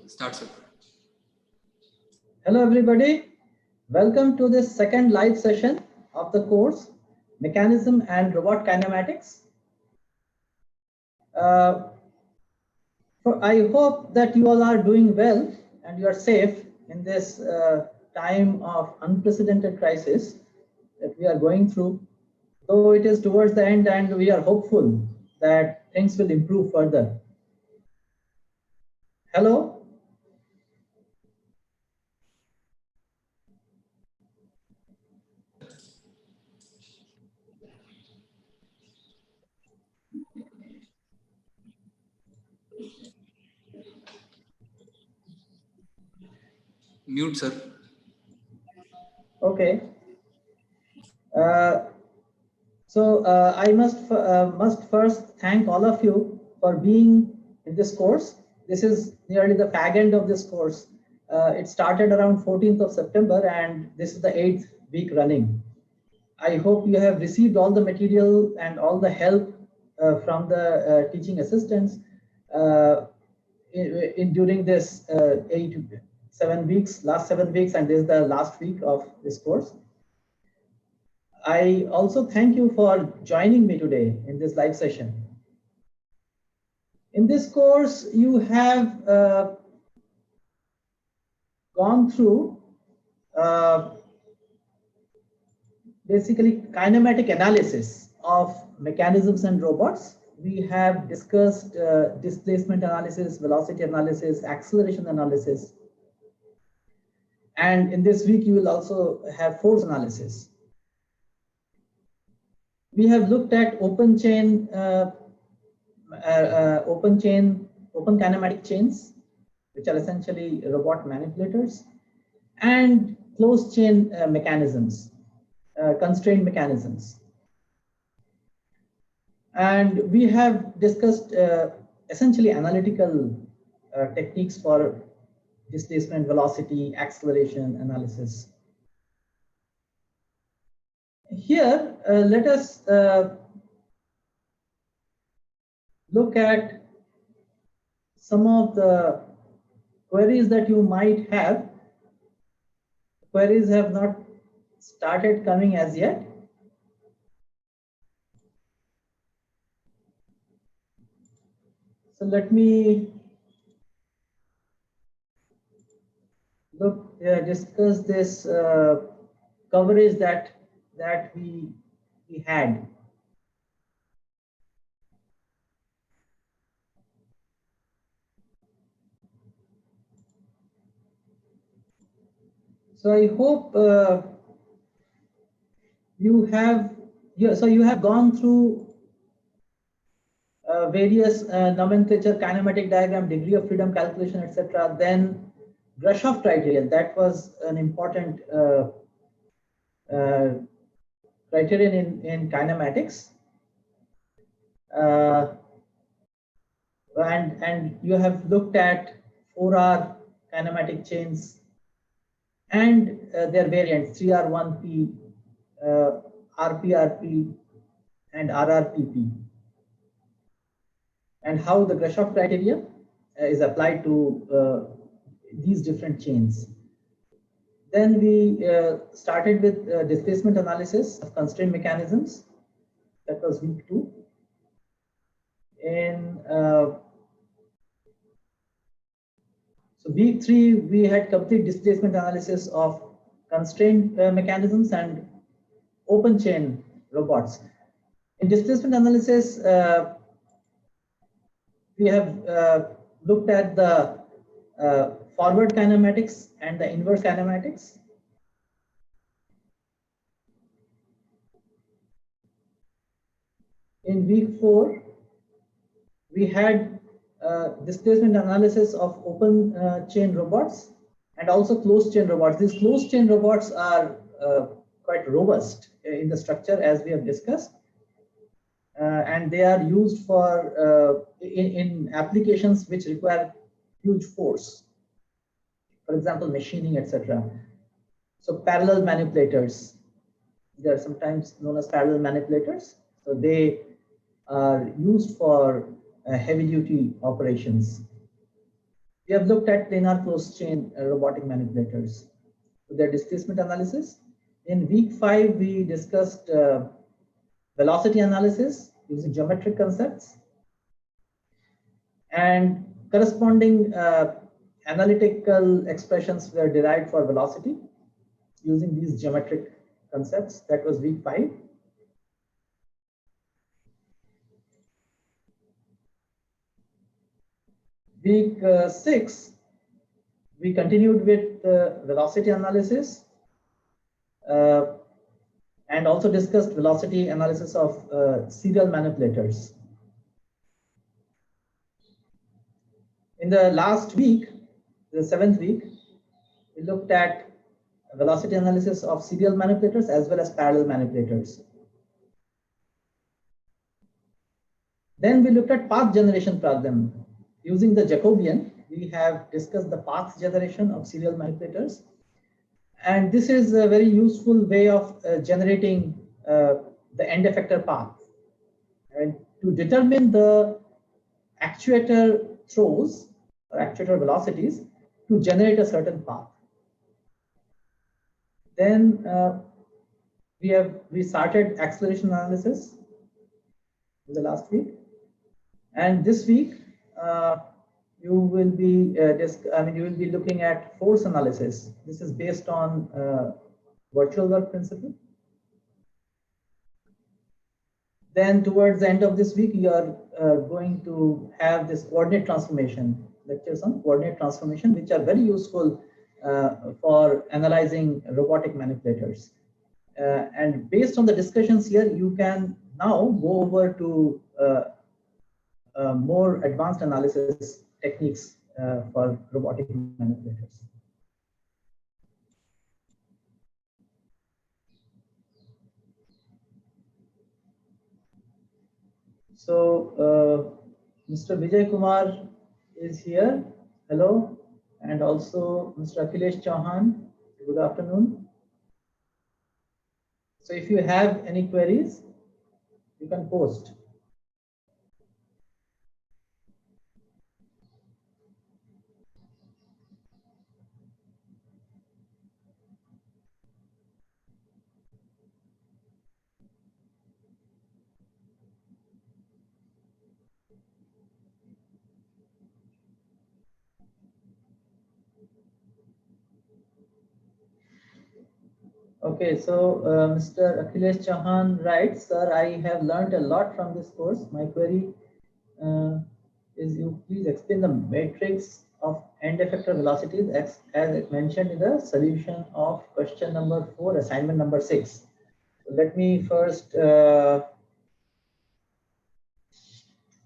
Start, sir. Hello everybody, welcome to this second live session of the course Mechanism and Robot Kinematics. I hope that you all are doing well and you are safe in this time of unprecedented crisis that we are going through, though it is towards the end and we are hopeful that things will improve further. Hello. Mute, sir. Okay. I must first thank all of you for being in this course. This is nearly the fag end of this course. It started around 14th of September and this is the 8th week running. I hope you have received all the material and all the help from the teaching assistants during this last 7 weeks, and this is the last week of this course. I also thank you for joining me today in this live session. In this course, you have gone through basically kinematic analysis of mechanisms and robots. We have discussed displacement analysis, velocity analysis, acceleration analysis. And in this week, you will also have force analysis. We have looked at open kinematic chains, which are essentially robot manipulators, and closed chain mechanisms, constrained mechanisms. And we have discussed essentially analytical techniques for displacement, velocity, acceleration analysis. Here, let us look at some of the queries that you might have. Queries have not started coming as yet. So let me discuss this coverage that we had. So I hope you have gone through various nomenclature, kinematic diagram, degree of freedom calculation, etc. Then Grashof criterion, that was an important criterion in kinematics. And you have looked at 4R kinematic chains and their variants, 3R1P, RPRP, and RRPP, and how the Grashof criteria is applied to these different chains. Then we started with displacement analysis of constraint mechanisms. That was week 2. So week 3, we had complete displacement analysis of constraint mechanisms and open chain robots. In displacement analysis, we have looked at the forward kinematics and the inverse kinematics. In week 4, we had displacement analysis of open chain robots and also closed chain robots. These closed chain robots are quite robust in the structure, as we have discussed, and they are used for in applications which require huge force, for example, machining, etc. So parallel manipulators, they are sometimes known as parallel manipulators. So they are used for heavy duty operations. We have looked at planar closed chain robotic manipulators, their displacement analysis. In week 5, we discussed velocity analysis using geometric concepts, and corresponding analytical expressions were derived for velocity using these geometric concepts. That was week 5. Week 6, we continued with velocity analysis and also discussed velocity analysis of serial manipulators. In the last week, the 7th week, we looked at velocity analysis of serial manipulators as well as parallel manipulators. Then we looked at path generation problem. Using the Jacobian, we have discussed the path generation of serial manipulators. And this is a very useful way of generating the end effector path. And to determine the actuator throws or actuator velocities to generate a certain path. Then we started acceleration analysis in the last week, and this week you will be looking at force analysis. This is based on virtual work principle. Then towards the end of this week, we are going to have this coordinate transformation lectures on coordinate transformation, which are very useful for analyzing robotic manipulators. And based on the discussions here, you can now go over to more advanced analysis techniques for robotic manipulators. So Mr. Vijay Kumar is here. Hello. And also Mr. Akhilesh Chauhan. Good afternoon. So if you have any queries, you can post. Okay, so Mr. Akhilesh Chauhan writes, sir, I have learned a lot from this course. My query is you please explain the matrix of end effector velocities as mentioned in the solution of question number 4, assignment number 6. So let me first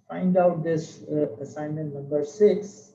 find out this assignment number 6.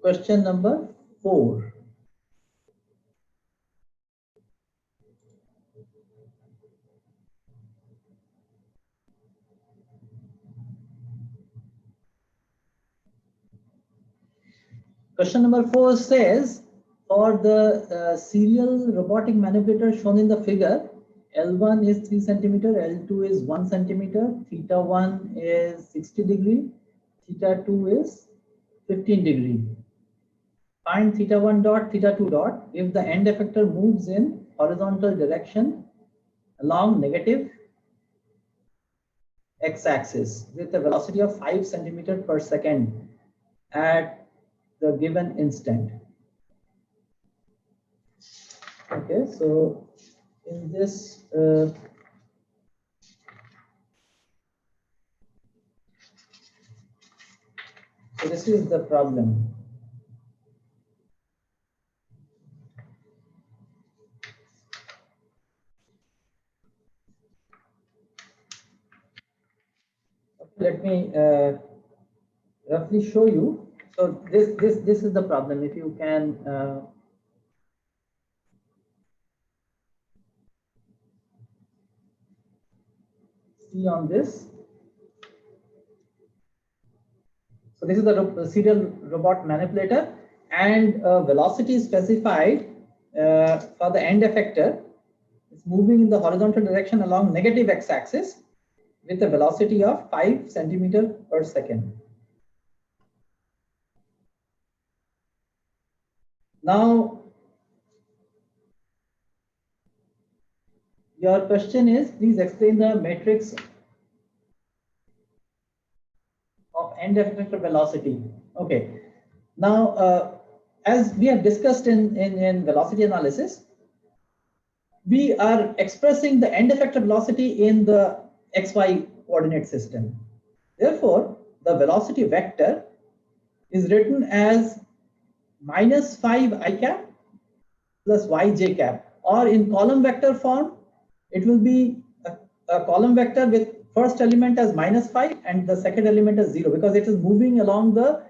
Question number 4. Question number 4 says, for the serial robotic manipulator shown in the figure, L1 is 3 centimeter, L2 is 1 centimeter, theta 1 is 60 degree, theta 2 is 15 degree. Find theta 1 dot, theta 2 dot if the end effector moves in horizontal direction along negative x-axis with a velocity of 5 centimeter per second at the given instant. Okay, so in this so this is the problem. Let me roughly show you. So this is the problem. If you can see on this. So this is the serial robot manipulator, and velocity is specified for the end effector. It's moving in the horizontal direction along negative x-axis with a velocity of 5 centimeter per second. Now, your question is, please explain the matrix of end effector velocity. Okay. Now, as we have discussed in velocity analysis, we are expressing the end effector velocity in the xy coordinate system. Therefore, the velocity vector is written as minus 5 I cap plus yj cap, or in column vector form, it will be a column vector with first element as minus 5 and the second element as 0, because it is moving along the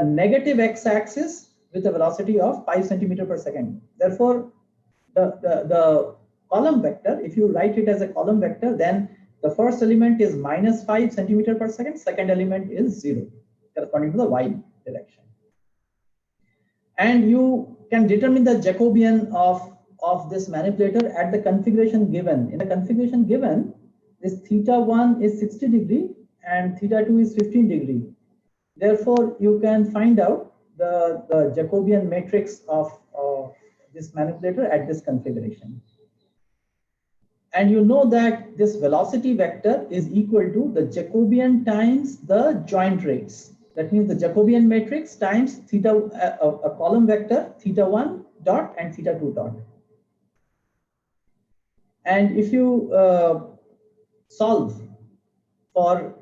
negative x-axis with a velocity of 5 centimeter per second. Therefore, the column vector, if you write it as a column vector, then the first element is minus 5 centimeter per second, second element is 0, corresponding to the y direction. And you can determine the Jacobian of this manipulator at the configuration given. In the configuration given, this theta1 is 60 degree and theta2 is 15 degree. Therefore, you can find out the Jacobian matrix of this manipulator at this configuration. And you know that this velocity vector is equal to the Jacobian times the joint rates. That means the Jacobian matrix times theta, a column vector theta1 dot and theta2 dot. And if you solve for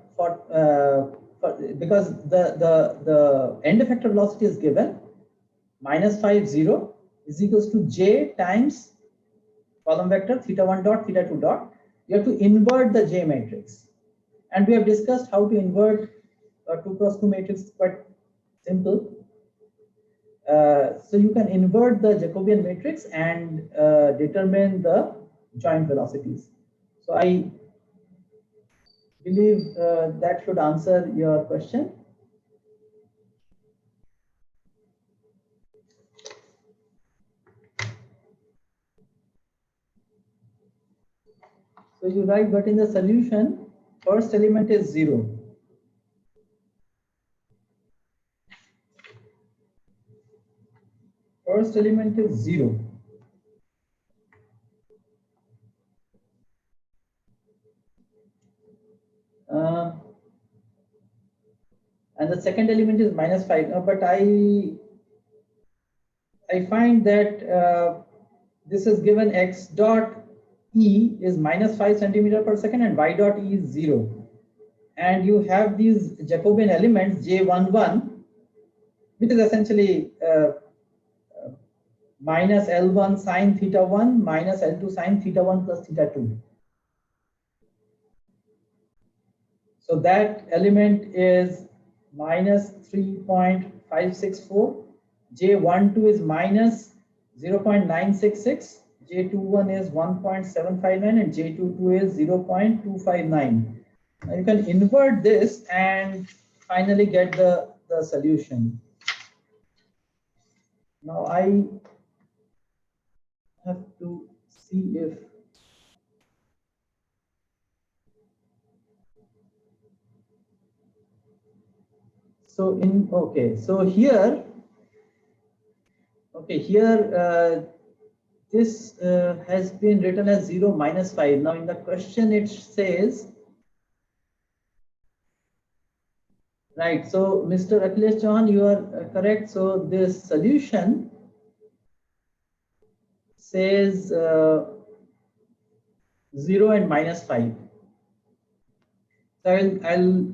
because the end effector velocity is given, minus 5 0 is equals to j times column vector theta1 dot theta2 dot. You have to invert the j matrix, and we have discussed how to invert a 2 cross 2 matrix. Quite simple. So you can invert the Jacobian matrix and determine the joint velocities. So I believe that should answer your question. So you write, but in the solution, first element is 0. First element is 0. And the second element is minus 5. But I find that this is given x dot e is minus 5 centimeter per second and y dot e is 0. And you have these Jacobian elements j11, which is essentially minus L1 sine theta 1 minus L2 sine theta 1 plus theta 2. So that element is minus 3.564. J12 is minus 0.966. J21 is 1.759 and J22 is 0.259. Now you can invert this and finally get the solution. Now I have to see if so in okay, so here this has been written as 0 minus 5. Now in the question it says, right, so Mr. Akhilesh Chauhan, you are correct. So this solution says 0 and minus 5. So I'll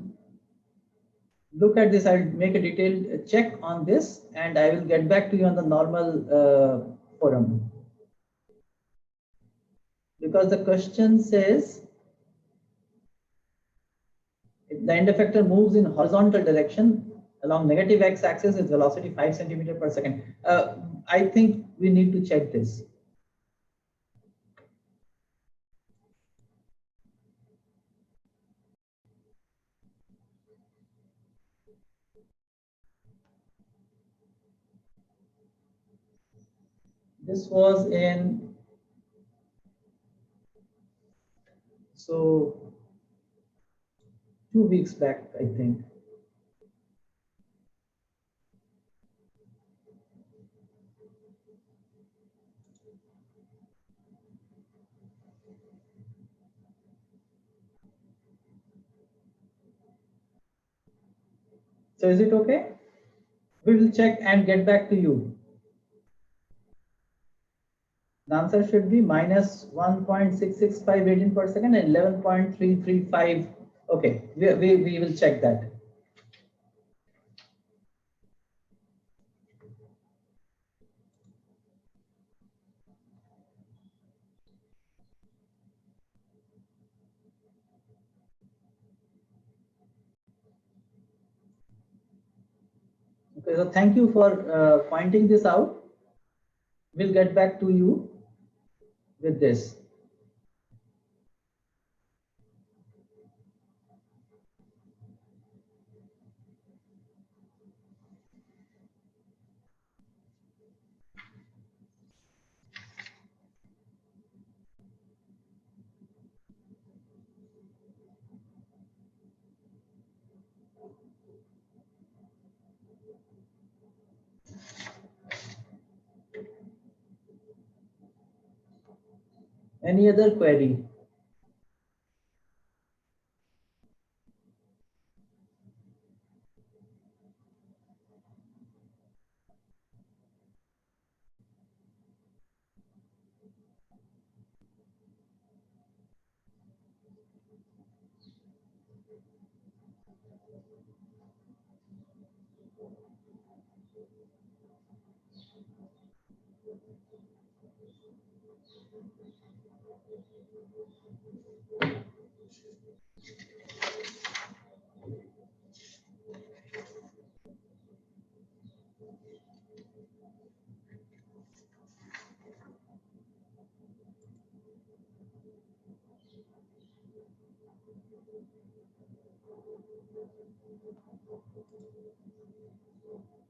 look at this. I'll make a detailed check on this and I will get back to you on the normal forum. Because the question says If the end effector moves in horizontal direction along negative x-axis with velocity 5 centimeter per second. I think we need to check this. This was in, so 2 weeks back, I think. So is it okay? We will check and get back to you. The answer should be minus 1.66518 per second and 11.335. Okay, we will check that. Okay, so thank you for pointing this out. We'll get back to you with this. Any other query?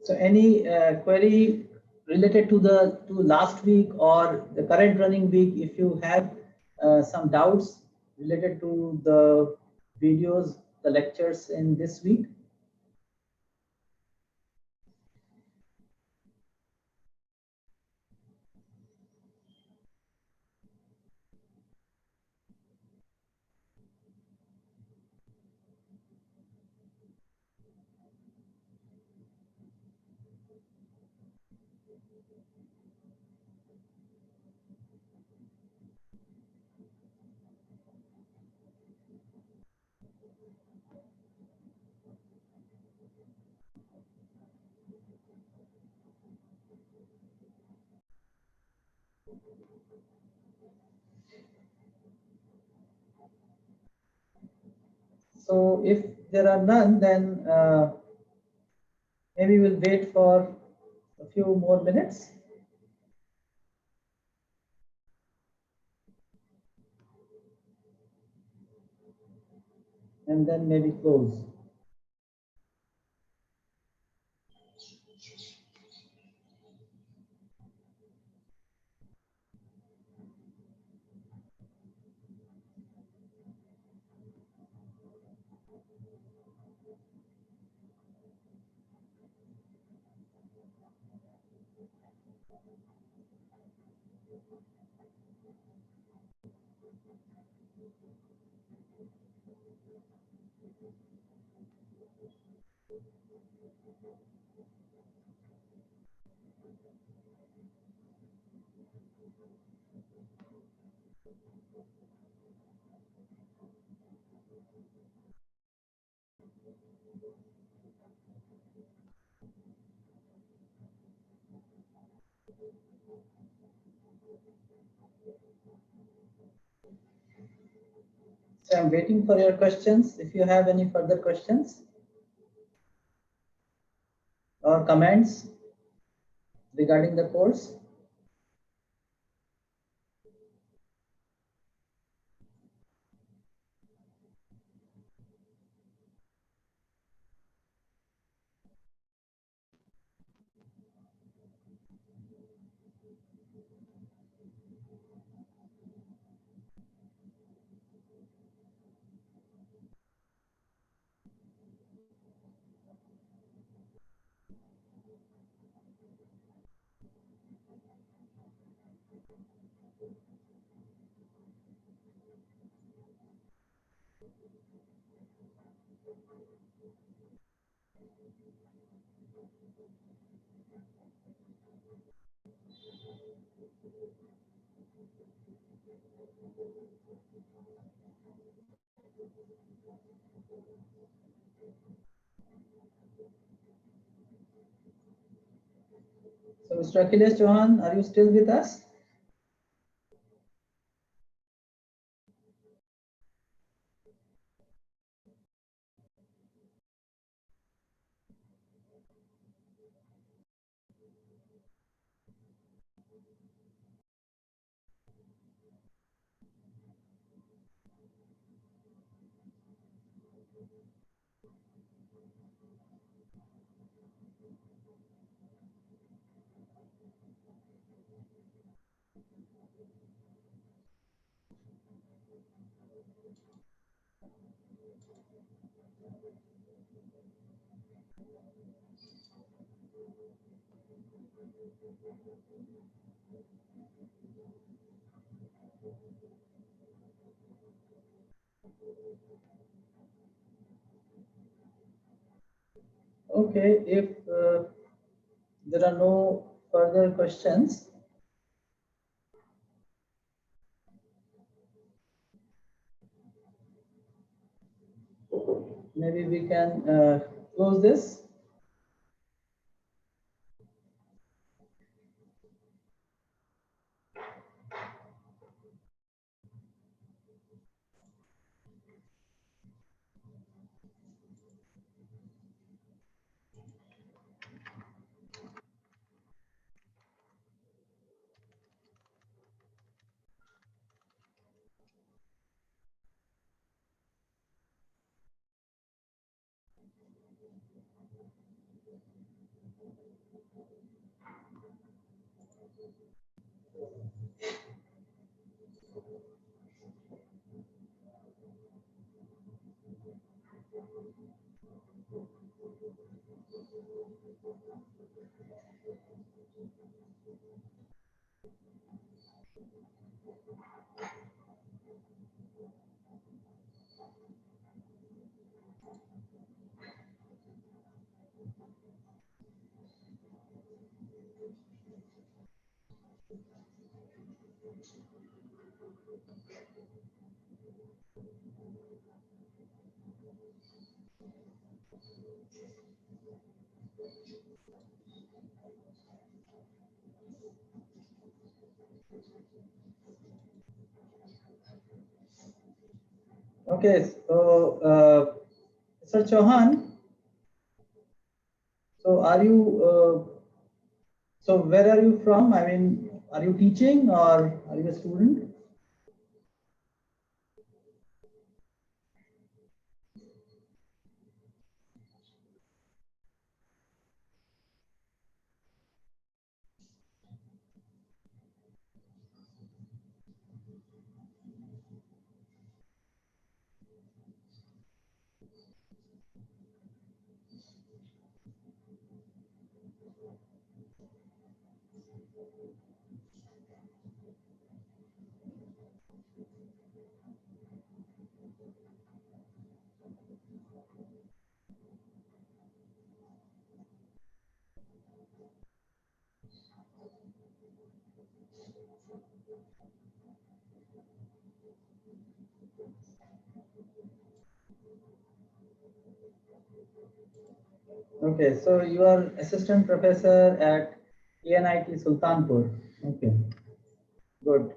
So any query related to the last week or the current running week, if you have some doubts related to the videos, the lectures in this week? So if there are none, then maybe we'll wait for a few more minutes. And then maybe close. So I'm waiting for your questions. If you have any further questions or comments regarding the course. So Mr. Akhilesh Chauhan, are you still with us? Okay, if there are no further questions, maybe we can close this. Okay, so Mr. Chauhan, so are you, so where are you from? I mean, are you teaching or are you a student? Okay, so you are assistant professor at IIT Sultanpur. Okay, good.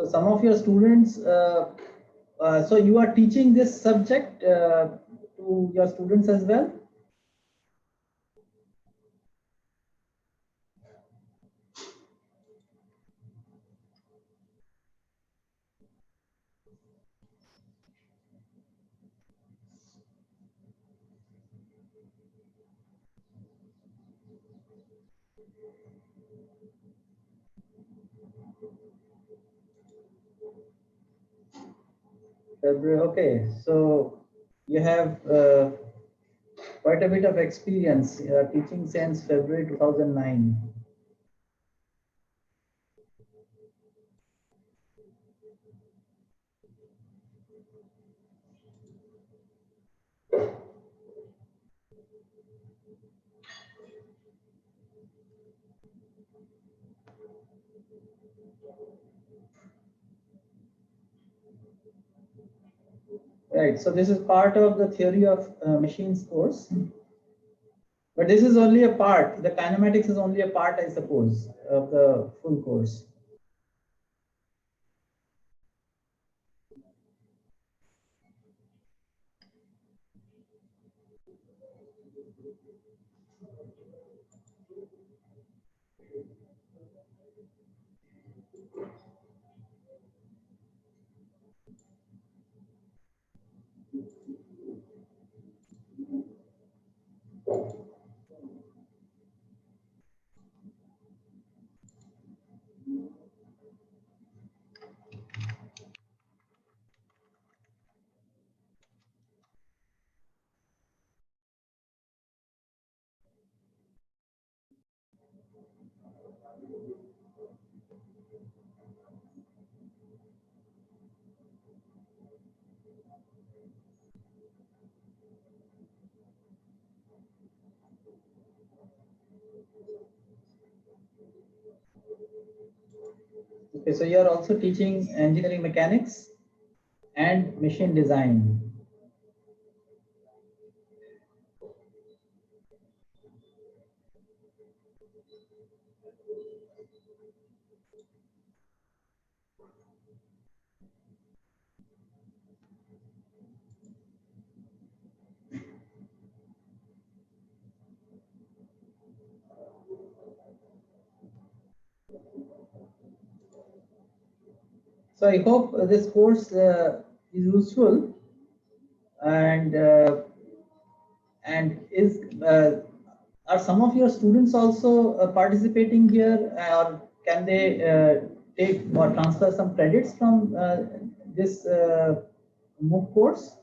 So some of your students, so you are teaching this subject to your students as well? February, okay. So you have quite a bit of experience teaching since February 2009. Right, so this is part of the theory of machines course, but this is only a part. The kinematics is only a part, I suppose, of the full course. Okay, so you are also teaching engineering mechanics and machine design. So I hope this course is useful, and is are some of your students also participating here, or can they take or transfer some credits from this MOOC course?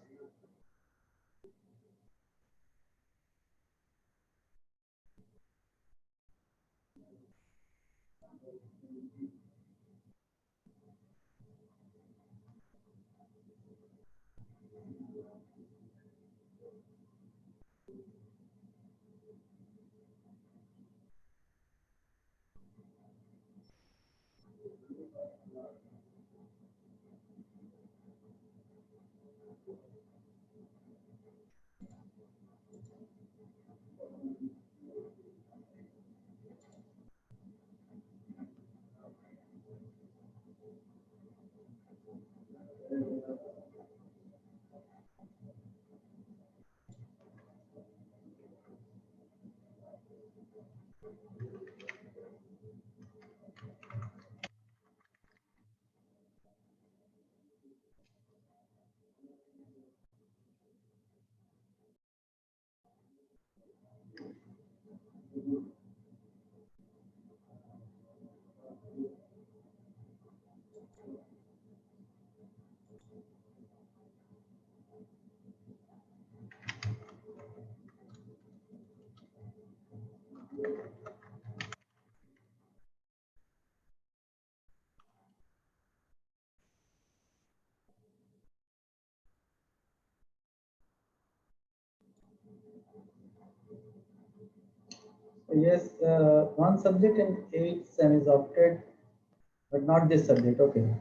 Yes, one subject in 8th sem is opted, but not this subject. Okay.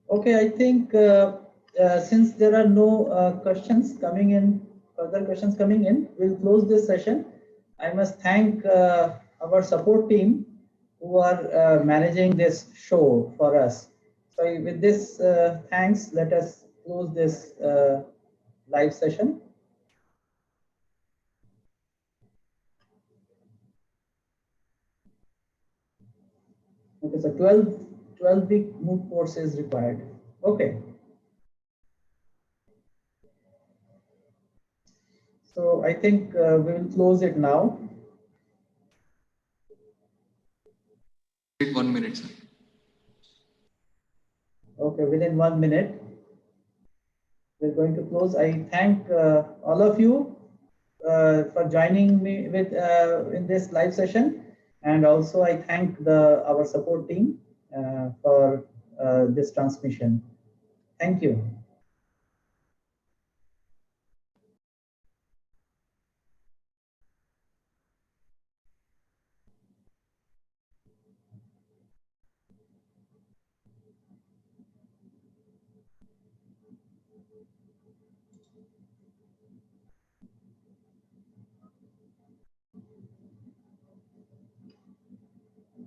Okay, I think since there are no questions coming in, further questions coming in, we'll close this session. I must thank our support team who are managing this show for us. So with this thanks, let us close this live session. Okay, so 12 week moot course is required. Okay. So I think we will close it now. Wait 1 minute, sir. Okay, within 1 minute, we're going to close. I thank all of you for joining me with in this live session, and also I thank our support team for this transmission. Thank you.